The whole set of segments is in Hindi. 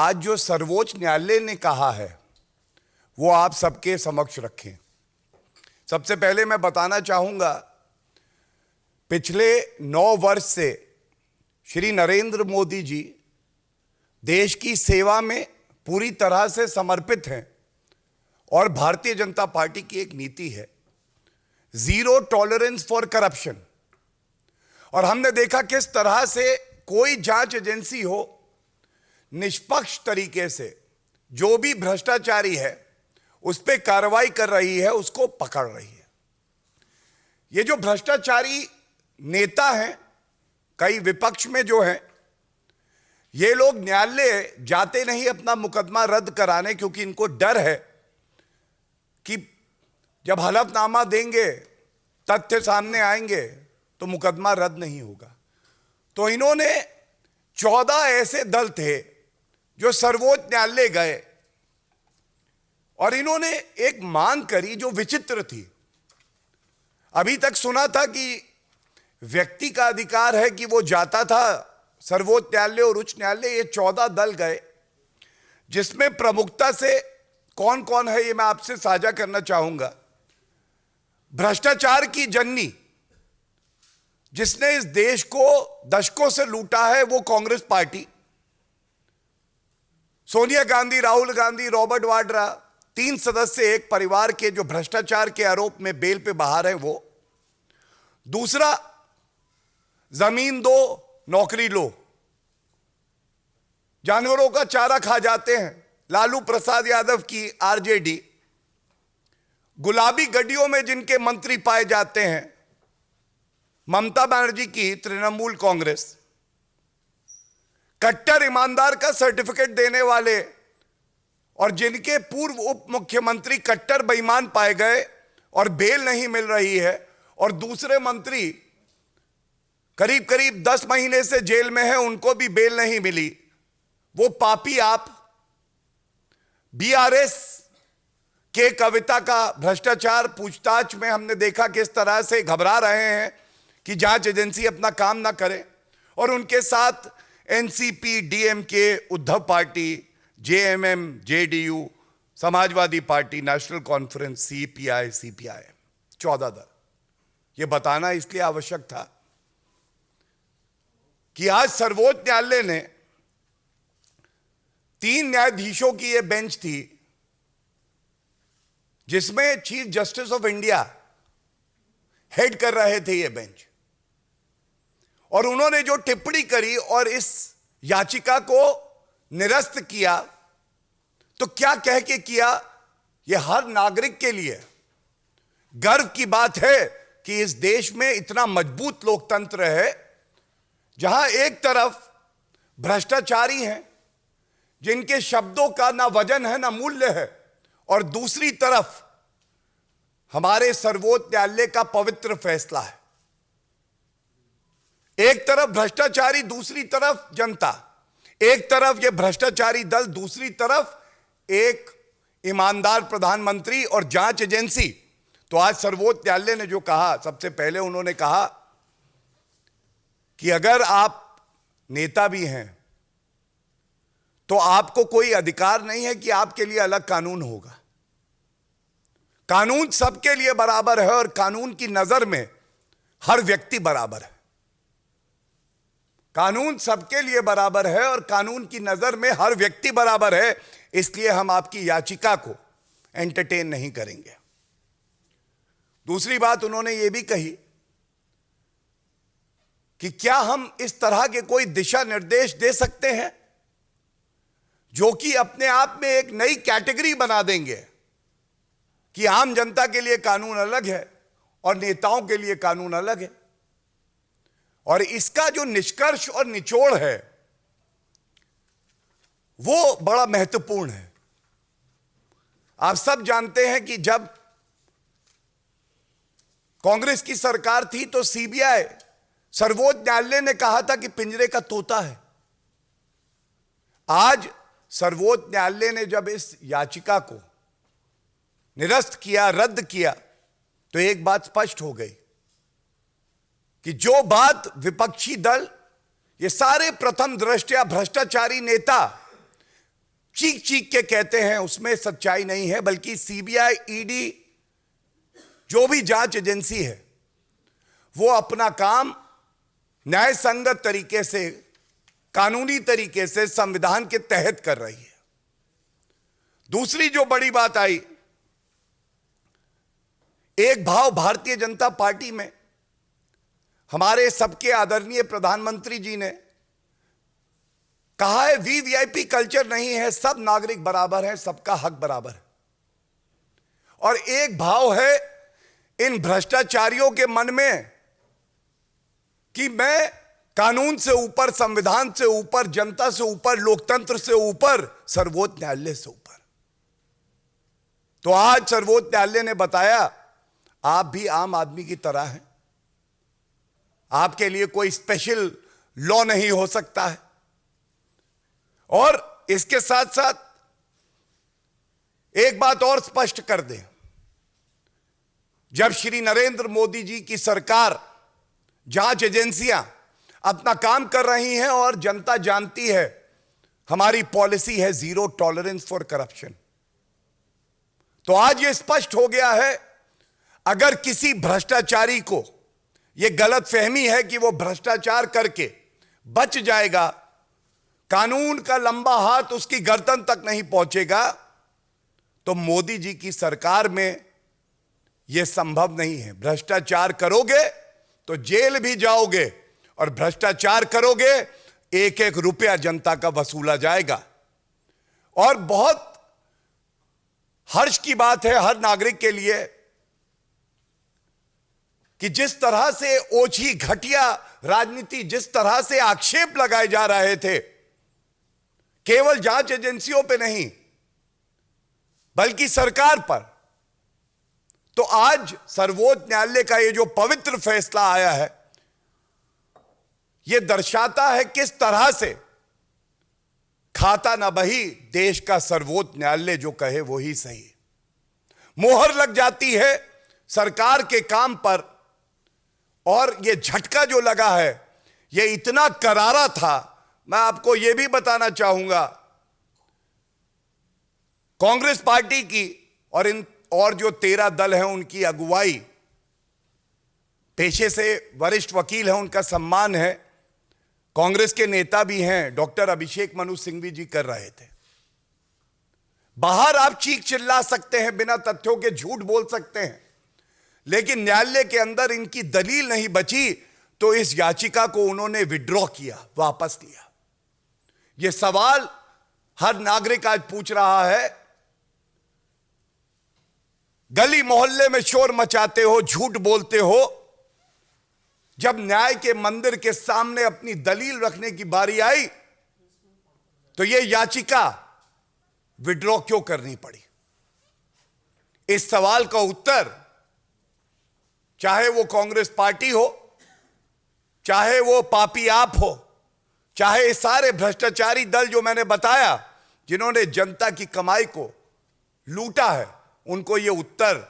आज जो सर्वोच्च न्यायालय ने कहा है वो आप सबके समक्ष रखें। सबसे पहले मैं बताना चाहूंगा, पिछले 9 वर्ष से श्री नरेंद्र मोदी जी देश की सेवा में पूरी तरह से समर्पित हैं और भारतीय जनता पार्टी की एक नीति है जीरो टॉलरेंस फॉर करप्शन। और हमने देखा किस तरह से कोई जांच एजेंसी हो, निष्पक्ष तरीके से जो भी भ्रष्टाचारी है उस पर कार्रवाई कर रही है, उसको पकड़ रही है। ये जो भ्रष्टाचारी नेता हैं, कई विपक्ष में जो हैं, ये लोग न्यायालय जाते नहीं अपना मुकदमा रद्द कराने, क्योंकि इनको डर है कि जब हलफनामा देंगे, तथ्य सामने आएंगे तो मुकदमा रद्द नहीं होगा। तो इन्होंने 14 ऐसे दल थे जो सर्वोच्च न्यायालय गए और इन्होंने एक मांग करी जो विचित्र थी। अभी तक सुना था कि व्यक्ति का अधिकार है कि वो जाता था सर्वोच्च न्यायालय और उच्च न्यायालय। ये 14 दल गए, जिसमें प्रमुखता से कौन कौन है ये मैं आपसे साझा करना चाहूंगा। भ्रष्टाचार की जननी जिसने इस देश को दशकों से लूटा है वो कांग्रेस पार्टी। सोनिया गांधी, राहुल गांधी, रॉबर्ट वाड्रा, 3 सदस्य एक परिवार के जो भ्रष्टाचार के आरोप में बेल पे बाहर है वो। दूसरा, जमीन दो नौकरी लो, जानवरों का चारा खा जाते हैं, लालू प्रसाद यादव की आरजेडी। गुलाबी गड्डियों में जिनके मंत्री पाए जाते हैं, ममता बनर्जी की तृणमूल कांग्रेस। कट्टर ईमानदार का सर्टिफिकेट देने वाले और जिनके पूर्व उप मुख्यमंत्री कट्टर बेईमान पाए गए और बेल नहीं मिल रही है, और दूसरे मंत्री करीब करीब 10 महीने से जेल में है, उनको भी बेल नहीं मिली। वो पापी आप। बीआरएस के कविता का भ्रष्टाचार पूछताछ में हमने देखा किस तरह से घबरा रहे हैं कि जांच एजेंसी अपना काम ना करे, और उनके साथ NCP, DMK, Uddhav party, JMM, JDU, Samajwadi party, national conference, CPI, CPI, 14 दल। यह बताना इसलिए आवश्यक था कि आज सर्वोच्च न्यायालय ने 3 न्यायाधीशों की यह बेंच थी, जिसमें chief justice of India head कर रहे थे ये बेंच। और उन्होंने जो टिप्पणी करी और इस याचिका को निरस्त किया, तो क्या कह के किया? यह हर नागरिक के लिए गर्व की बात है कि इस देश में इतना मजबूत लोकतंत्र है, जहां एक तरफ भ्रष्टाचारी हैं जिनके शब्दों का ना वजन है ना मूल्य है, और दूसरी तरफ हमारे सर्वोच्च न्यायालय का पवित्र फैसला है। एक तरफ भ्रष्टाचारी, दूसरी तरफ जनता। एक तरफ ये भ्रष्टाचारी दल, दूसरी तरफ एक ईमानदार प्रधानमंत्री और जांच एजेंसी। तो आज सर्वोच्च न्यायालय ने जो कहा, सबसे पहले उन्होंने कहा कि अगर आप नेता भी हैं तो आपको कोई अधिकार नहीं है कि आपके लिए अलग कानून होगा। कानून सबके लिए बराबर है और कानून की नजर में हर व्यक्ति बराबर है। कानून सबके लिए बराबर है और कानून की नजर में हर व्यक्ति बराबर है, इसलिए हम आपकी याचिका को एंटरटेन नहीं करेंगे। दूसरी बात उन्होंने यह भी कही कि क्या हम इस तरह के कोई दिशा निर्देश दे सकते हैं जो कि अपने आप में एक नई कैटेगरी बना देंगे कि आम जनता के लिए कानून अलग है और नेताओं के लिए कानून अलग है। और इसका जो निष्कर्ष और निचोड़ है वो बड़ा महत्वपूर्ण है। आप सब जानते हैं कि जब कांग्रेस की सरकार थी तो सीबीआई, सर्वोच्च न्यायालय ने कहा था कि पिंजरे का तोता है। आज सर्वोच्च न्यायालय ने जब इस याचिका को निरस्त किया, रद्द किया, तो एक बात स्पष्ट हो गई कि जो बात विपक्षी दल, ये सारे प्रथम दृष्टया भ्रष्टाचारी नेता चीख चीख के कहते हैं उसमें सच्चाई नहीं है, बल्कि सीबीआई, ईडी, जो भी जांच एजेंसी है वो अपना काम न्याय संगत तरीके से, कानूनी तरीके से, संविधान के तहत कर रही है। दूसरी जो बड़ी बात आई, एक भाव भारतीय जनता पार्टी में हमारे सबके आदरणीय प्रधानमंत्री जी ने कहा है वीवीआईपी कल्चर नहीं है, सब नागरिक बराबर हैं, सबका हक बराबर है। और एक भाव है इन भ्रष्टाचारियों के मन में कि मैं कानून से ऊपर, संविधान से ऊपर, जनता से ऊपर, लोकतंत्र से ऊपर, सर्वोच्च न्यायालय से ऊपर। तो आज सर्वोच्च न्यायालय ने बताया आप भी आम आदमी की तरह हैं, आपके लिए कोई स्पेशल लॉ नहीं हो सकता है। और इसके साथ साथ एक बात और स्पष्ट कर दें, जब श्री नरेंद्र मोदी जी की सरकार, जांच एजेंसियां अपना काम कर रही हैं और जनता जानती है हमारी पॉलिसी है जीरो टॉलरेंस फॉर करप्शन, तो आज यह स्पष्ट हो गया है अगर किसी भ्रष्टाचारी को यह गलत फहमी है कि वो भ्रष्टाचार करके बच जाएगा, कानून का लंबा हाथ उसकी गर्दन तक नहीं पहुंचेगा, तो मोदी जी की सरकार में यह संभव नहीं है। भ्रष्टाचार करोगे तो जेल भी जाओगे, और भ्रष्टाचार करोगे एक एक रुपया जनता का वसूला जाएगा। और बहुत हर्ष की बात है हर नागरिक के लिए कि जिस तरह से ओछी घटिया राजनीति, जिस तरह से आक्षेप लगाए जा रहे थे, केवल जांच एजेंसियों पे नहीं बल्कि सरकार पर, तो आज सर्वोच्च न्यायालय का ये जो पवित्र फैसला आया है, यह दर्शाता है किस तरह से खाता ना बही देश का सर्वोच्च न्यायालय जो कहे वो ही सही। मोहर लग जाती है सरकार के काम पर, और यह झटका जो लगा है यह इतना करारा था। मैं आपको यह भी बताना चाहूंगा, कांग्रेस पार्टी की और जो 13 दल हैं उनकी अगुवाई, पेशे से वरिष्ठ वकील हैं, उनका सम्मान है, कांग्रेस के नेता भी हैं, डॉक्टर अभिषेक मनु सिंघवी जी कर रहे थे। बाहर आप चीख चिल्ला सकते हैं, बिना तथ्यों के झूठ बोल सकते हैं, लेकिन न्यायालय के अंदर इनकी दलील नहीं बची, तो इस याचिका को उन्होंने विड्रॉ किया, वापस लिया। यह सवाल हर नागरिक आज पूछ रहा है, गली मोहल्ले में शोर मचाते हो, झूठ बोलते हो, जब न्याय के मंदिर के सामने अपनी दलील रखने की बारी आई तो यह याचिका विड्रॉ क्यों करनी पड़ी? इस सवाल का उत्तर चाहे वो कांग्रेस पार्टी हो, चाहे वो पापी आप हो, चाहे ये सारे भ्रष्टाचारी दल जो मैंने बताया जिन्होंने जनता की कमाई को लूटा है, उनको ये उत्तर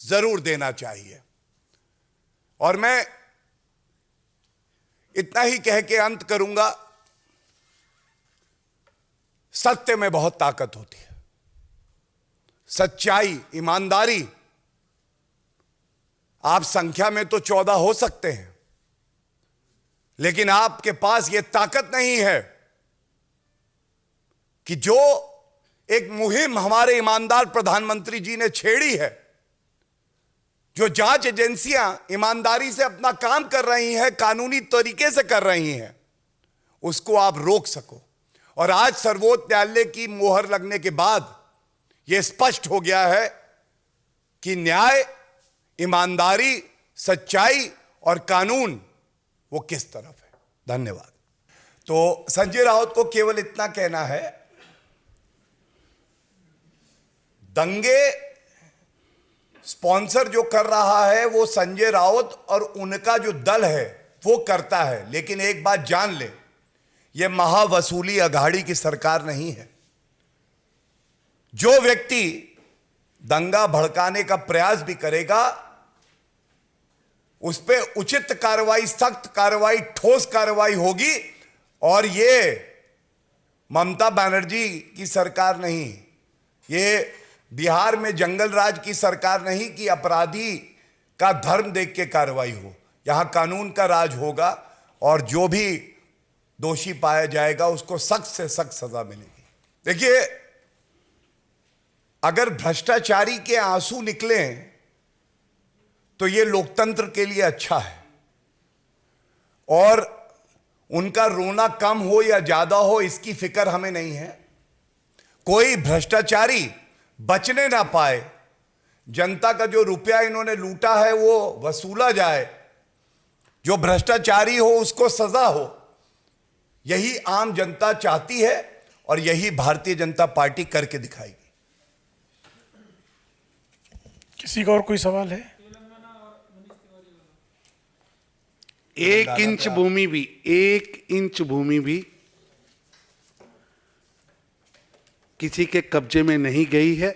जरूर देना चाहिए। और मैं इतना ही कह के अंत करूंगा, सत्य में बहुत ताकत होती है, सच्चाई, ईमानदारी। आप संख्या में तो 14 हो सकते हैं, लेकिन आपके पास यह ताकत नहीं है कि जो एक मुहिम हमारे ईमानदार प्रधानमंत्री जी ने छेड़ी है, जो जांच एजेंसियां ईमानदारी से अपना काम कर रही हैं, कानूनी तरीके से कर रही हैं, उसको आप रोक सको। और आज सर्वोच्च न्यायालय की मोहर लगने के बाद यह स्पष्ट हो गया है कि न्याय, ईमानदारी, सच्चाई और कानून वो किस तरफ है। धन्यवाद। तो संजय राउत को केवल इतना कहना है, दंगे स्पॉन्सर जो कर रहा है वो संजय राउत और उनका जो दल है वो करता है, लेकिन एक बात जान ले, यह महावसूली अघाड़ी की सरकार नहीं है। जो व्यक्ति दंगा भड़काने का प्रयास भी करेगा उस पर उचित कार्रवाई, सख्त कार्रवाई, ठोस कार्रवाई होगी। और ये ममता बनर्जी की सरकार नहीं, ये बिहार में जंगल राज की सरकार नहीं कि अपराधी का धर्म देख के कार्रवाई हो। यहां कानून का राज होगा और जो भी दोषी पाया जाएगा उसको सख्त से सख्त सजा मिलेगी। देखिए, अगर भ्रष्टाचारी के आंसू निकले तो यह लोकतंत्र के लिए अच्छा है, और उनका रोना कम हो या ज्यादा हो इसकी फिक्र हमें नहीं है। कोई भ्रष्टाचारी बचने ना पाए, जनता का जो रुपया इन्होंने लूटा है वो वसूला जाए, जो भ्रष्टाचारी हो उसको सजा हो, यही आम जनता चाहती है और यही भारतीय जनता पार्टी करके दिखाएगी। किसी का और कोई सवाल है? एक इंच भूमि भी किसी के कब्जे में नहीं गई है।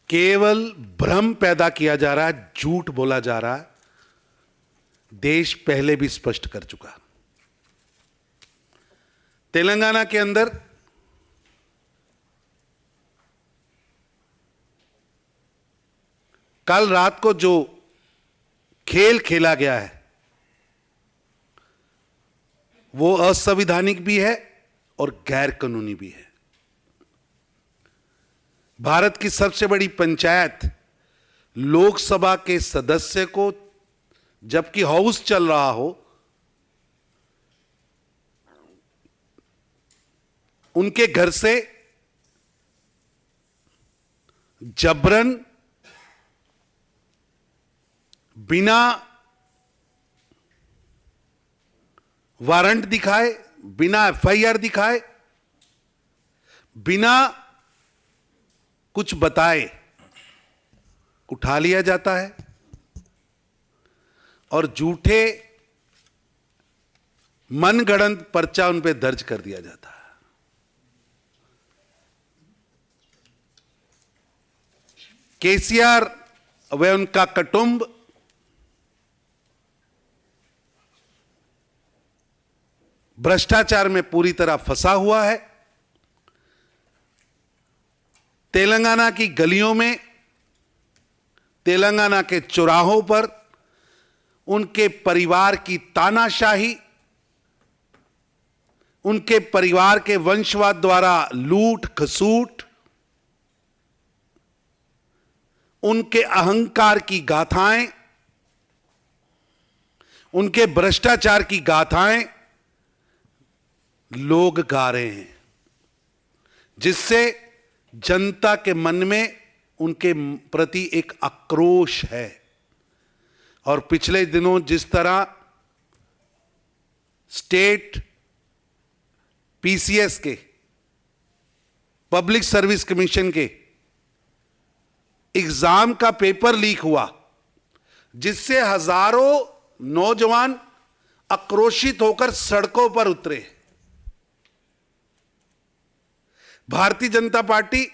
केवल भ्रम पैदा किया जा रहा है, झूठ बोला जा रहा है। देश पहले भी स्पष्ट कर चुका। तेलंगाना के अंदर कल रात को जो खेल खेला गया है वो असंवैधानिक भी है और गैर कानूनी भी है। भारत की सबसे बड़ी पंचायत लोकसभा के सदस्य को, जबकि हाउस चल रहा हो, उनके घर से जबरन बिना वारंट दिखाए, बिना एफआईआर दिखाए, बिना कुछ बताए उठा लिया जाता है और झूठे मनगढ़ंत पर्चा उन पे दर्ज कर दिया जाता है। केसीआर व उनका कुटुंब भ्रष्टाचार में पूरी तरह फंसा हुआ है। तेलंगाना की गलियों में, तेलंगाना के चौराहों पर उनके परिवार की तानाशाही, उनके परिवार के वंशवाद द्वारा लूट खसूट, उनके अहंकार की गाथाएं, उनके भ्रष्टाचार की गाथाएं लोग गा रहे हैं, जिससे जनता के मन में उनके प्रति एक आक्रोश है। और पिछले दिनों जिस तरह स्टेट पीसीएस के, पब्लिक सर्विस कमीशन के एग्जाम का पेपर लीक हुआ, जिससे हजारों नौजवान आक्रोशित होकर सड़कों पर उतरे। भारतीय जनता पार्टी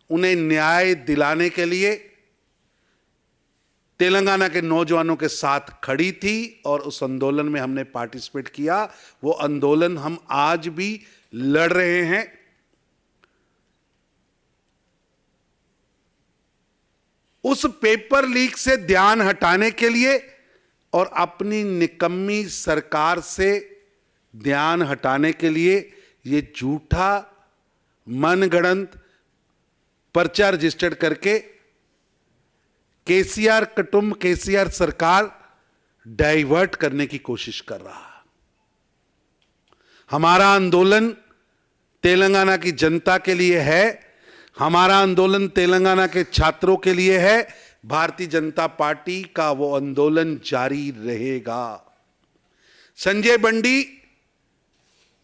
उन्हें न्याय दिलाने के लिए तेलंगाना के नौजवानों के साथ खड़ी थी और उस आंदोलन में हमने पार्टिसिपेट किया। वो आंदोलन हम आज भी लड़ रहे हैं। उस पेपर लीक से ध्यान हटाने के लिए और अपनी निकम्मी सरकार से ध्यान हटाने के लिए ये झूठा मनगढ़ंत पर्चा रजिस्टर्ड करके केसीआर कुटुंब, केसीआर सरकार डाइवर्ट करने की कोशिश कर रहा है। हमारा आंदोलन तेलंगाना की जनता के लिए है, हमारा आंदोलन तेलंगाना के छात्रों के लिए है। भारतीय जनता पार्टी का वो आंदोलन जारी रहेगा। संजय बंडी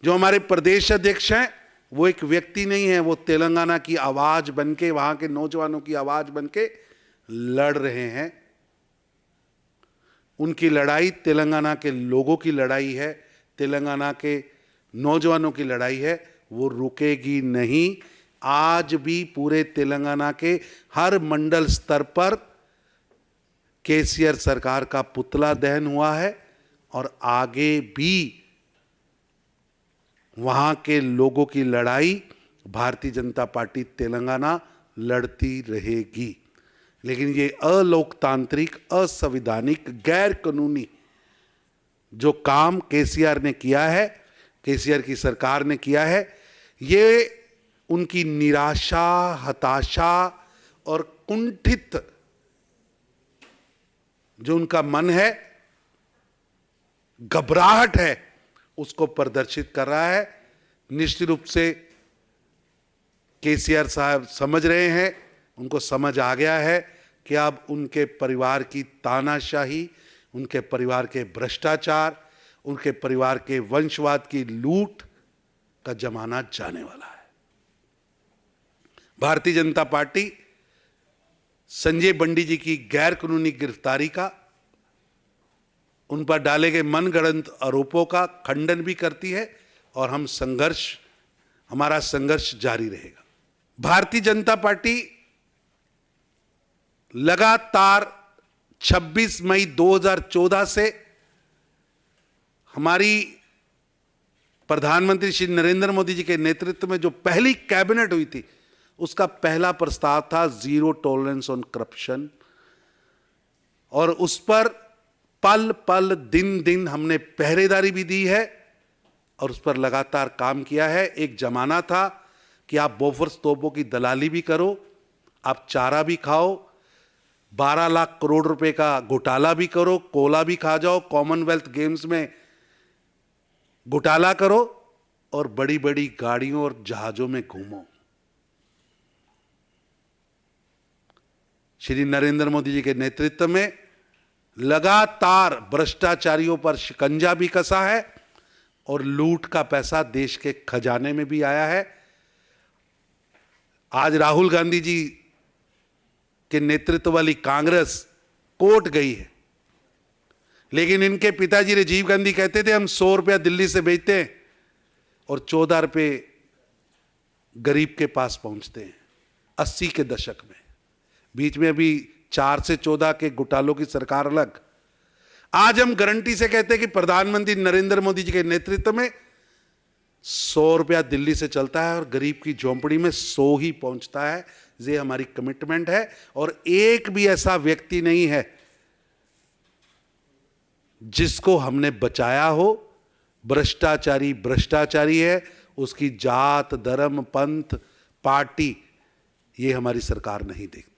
जो हमारे प्रदेश अध्यक्ष हैं, वो एक व्यक्ति नहीं है, वो तेलंगाना की आवाज बनके, वहां के नौजवानों की आवाज बनके लड़ रहे हैं। उनकी लड़ाई तेलंगाना के लोगों की लड़ाई है, तेलंगाना के नौजवानों की लड़ाई है, वो रुकेगी नहीं। आज भी पूरे तेलंगाना के हर मंडल स्तर पर केसीआर सरकार का पुतला दहन हुआ है और आगे भी वहां के लोगों की लड़ाई भारतीय जनता पार्टी तेलंगाना लड़ती रहेगी। लेकिन ये अलोकतांत्रिक, असंवैधानिक, गैर कानूनी जो काम केसीआर ने किया है, केसीआर की सरकार ने किया है, ये उनकी निराशा, हताशा और कुंठित जो उनका मन है, घबराहट है, उसको प्रदर्शित कर रहा है। निश्चित रूप से केसीआर साहब समझ रहे हैं, उनको समझ आ गया है कि अब उनके परिवार की तानाशाही, उनके परिवार के भ्रष्टाचार, उनके परिवार के वंशवाद की लूट का जमाना जाने वाला है। भारतीय जनता पार्टी संजय बंडी जी की गैर कानूनी गिरफ्तारी का, उन पर डाले गए मनगढ़ंत आरोपों का खंडन भी करती है और हमारा संघर्ष जारी रहेगा। भारतीय जनता पार्टी लगातार 26 मई 2014 से हमारी प्रधानमंत्री श्री नरेंद्र मोदी जी के नेतृत्व में जो पहली कैबिनेट हुई थी, उसका पहला प्रस्ताव था जीरो टॉलरेंस ऑन करप्शन, और उस पर पल पल, दिन दिन हमने पहरेदारी भी दी है और उस पर लगातार काम किया है। एक जमाना था कि आप बोफोर्स तोपों की दलाली भी करो, आप चारा भी खाओ, 12 लाख करोड़ रुपए का घोटाला भी करो, कोला भी खा जाओ, कॉमनवेल्थ गेम्स में घोटाला करो और बड़ी बड़ी गाड़ियों और जहाजों में घूमो। श्री नरेंद्र मोदी जी के नेतृत्व में लगातार भ्रष्टाचारियों पर शिकंजा भी कसा है और लूट का पैसा देश के खजाने में भी आया है। आज राहुल गांधी जी के नेतृत्व वाली कांग्रेस कोर्ट गई है, लेकिन इनके पिताजी राजीव गांधी कहते थे हम 100 रुपया दिल्ली से भेजते हैं और 14 रुपये गरीब के पास पहुंचते हैं। 80 के दशक में, बीच में अभी 4 से 14 के घोटालों की सरकार अलग। आज हम गारंटी से कहते हैं कि प्रधानमंत्री नरेंद्र मोदी जी के नेतृत्व में 100 रुपया दिल्ली से चलता है और गरीब की झोंपड़ी में 100 ही पहुंचता है। ये हमारी कमिटमेंट है और एक भी ऐसा व्यक्ति नहीं है जिसको हमने बचाया हो। भ्रष्टाचारी भ्रष्टाचारी है, उसकी जात, धर्म, पंथ, पार्टी ये हमारी सरकार नहीं देखती।